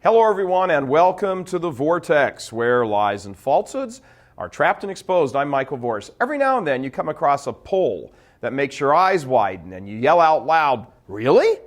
Hello everyone and welcome to The Vortex, where lies and falsehoods are trapped and exposed. I'm Michael Vorse. Every now and then you come across a poll that makes your eyes widen and you yell out loud, "Really?"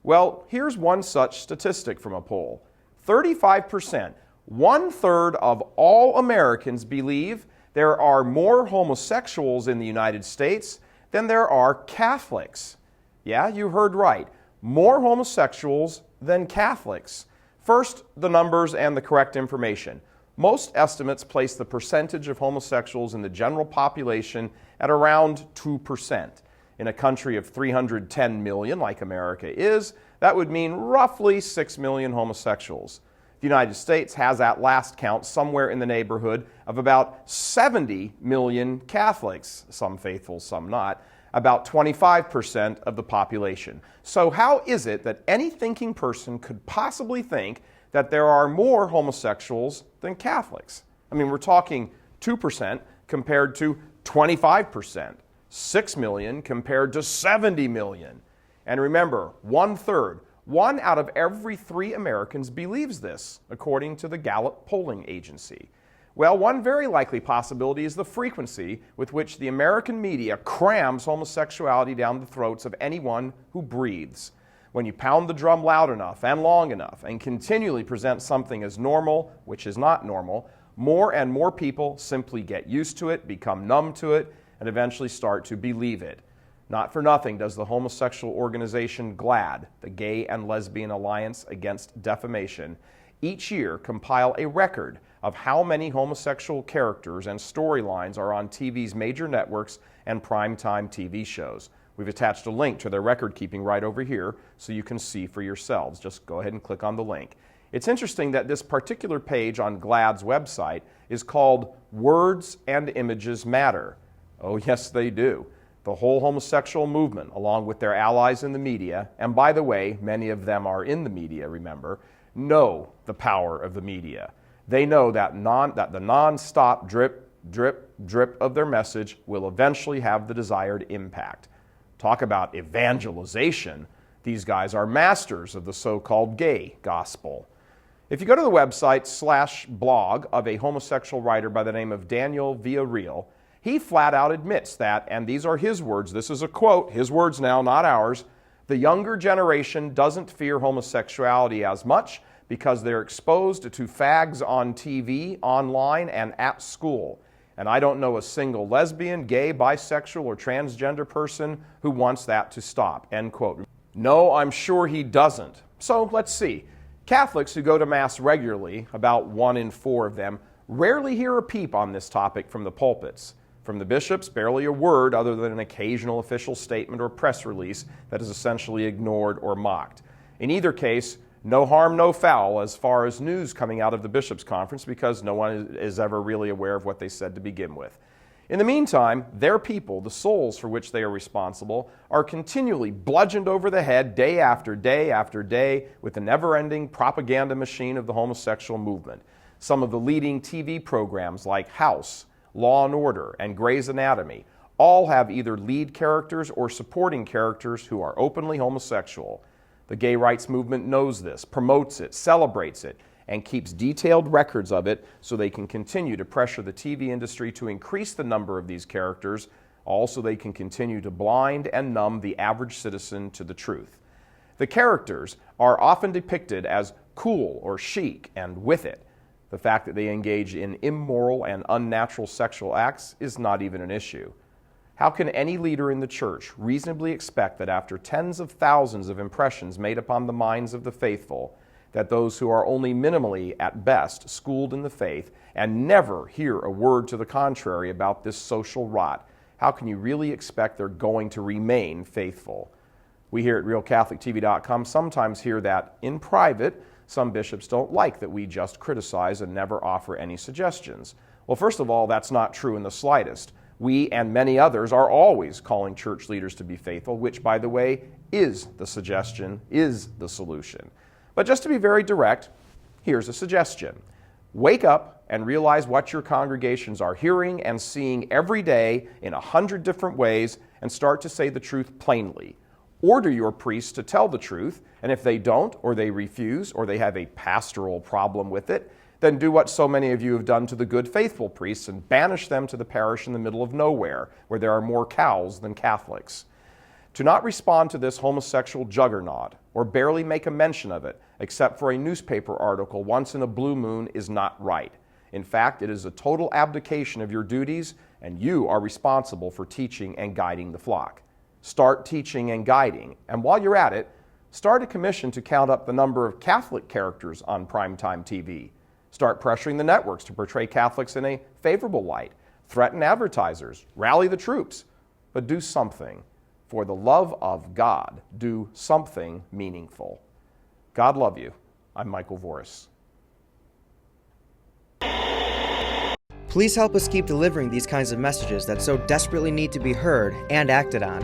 Well, here's one such statistic from a poll. 35%, 1/3 of all Americans believe there are more homosexuals in the United States than there are Catholics. Yeah, you heard right. More homosexuals than Catholics. First, the numbers and the correct information. Most estimates place the percentage of homosexuals in the general population at around 2%. In a country of 310 million, like America is, that would mean roughly 6 million homosexuals. The United States has, at last count, somewhere in the neighborhood of about 70 million Catholics, some faithful, some not, about 25% of the population. So how is it that any thinking person could possibly think that there are more homosexuals than Catholics? I mean, we're talking 2% compared to 25%, 6 million compared to 70 million. And remember, 1/3, 1 out of every 3 Americans believes this, according to the Gallup polling agency. Well, one very likely possibility is the frequency with which the American media crams homosexuality down the throats of anyone who breathes. When you pound the drum loud enough and long enough and continually present something as normal, which is not normal, more and more people simply get used to it, become numb to it, and eventually start to believe it. Not for nothing does the homosexual organization GLAAD, the Gay and Lesbian Alliance Against Defamation, each year compile a record of how many homosexual characters and storylines are on TV's major networks and primetime TV shows. We've attached a link to their record keeping right over here so you can see for yourselves. Just go ahead and click on the link. It's interesting that this particular page on GLAAD's website is called Words and Images Matter. Oh yes, they do. The whole homosexual movement, along with their allies in the media, and by the way, many of them are in the media, remember, know the power of the media. They know that the non-stop drip, drip, drip of their message will eventually have the desired impact. Talk about evangelization. These guys are masters of the so-called gay gospel. If you go to the website /blog of a homosexual writer by the name of Daniel Villarreal, he flat out admits that, and these are his words, this is a quote, his words now, not ours, the younger generation doesn't fear homosexuality as much because they're exposed to fags on TV, online, and at school. And I don't know a single lesbian, gay, bisexual, or transgender person who wants that to stop, end quote. No, I'm sure he doesn't. So let's see. Catholics who go to Mass regularly, about 1 in 4 of them, rarely hear a peep on this topic from the pulpits. From the bishops, barely a word other than an occasional official statement or press release that is essentially ignored or mocked. In either case, no harm, no foul as far as news coming out of the bishops' conference because no one is ever really aware of what they said to begin with. In the meantime, their people, the souls for which they are responsible, are continually bludgeoned over the head day after day after day with the never-ending propaganda machine of the homosexual movement. Some of the leading TV programs like House, Law and Order, and Grey's Anatomy all have either lead characters or supporting characters who are openly homosexual. The gay rights movement knows this, promotes it, celebrates it, and keeps detailed records of it so they can continue to pressure the TV industry to increase the number of these characters, also they can continue to blind and numb the average citizen to the truth. The characters are often depicted as cool or chic and with it. The fact that they engage in immoral and unnatural sexual acts is not even an issue. How can any leader in the church reasonably expect that after tens of thousands of impressions made upon the minds of the faithful, that those who are only minimally, at best, schooled in the faith and never hear a word to the contrary about this social rot, how can you really expect they're going to remain faithful? We here at RealCatholicTV.com sometimes hear that, in private, some bishops don't like that we just criticize and never offer any suggestions. Well, first of all, that's not true in the slightest. We and many others are always calling church leaders to be faithful, which, by the way, is the suggestion, is the solution. But just to be very direct, here's a suggestion. Wake up and realize what your congregations are hearing and seeing every day in 100 different ways and start to say the truth plainly. Order your priests to tell the truth, and if they don't, or they refuse, or they have a pastoral problem with it, then do what so many of you have done to the good faithful priests and banish them to the parish in the middle of nowhere, where there are more cows than Catholics. To not respond to this homosexual juggernaut, or barely make a mention of it, except for a newspaper article once in a blue moon, is not right. In fact, it is a total abdication of your duties, and you are responsible for teaching and guiding the flock. Start teaching and guiding, and while you're at it, start a commission to count up the number of Catholic characters on primetime TV. Start pressuring the networks to portray Catholics in a favorable light. Threaten advertisers. Rally the troops. But do something. For the love of God, do something meaningful. God love you. I'm Michael Voris. Please help us keep delivering these kinds of messages that so desperately need to be heard and acted on.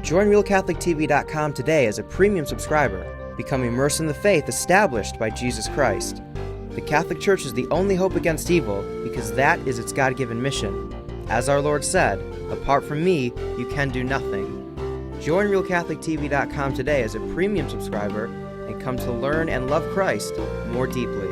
Join RealCatholicTV.com today as a premium subscriber. Become immersed in the faith established by Jesus Christ. The Catholic Church is the only hope against evil because that is its God-given mission. As our Lord said, apart from me, you can do nothing. Join RealCatholicTV.com today as a premium subscriber and come to learn and love Christ more deeply.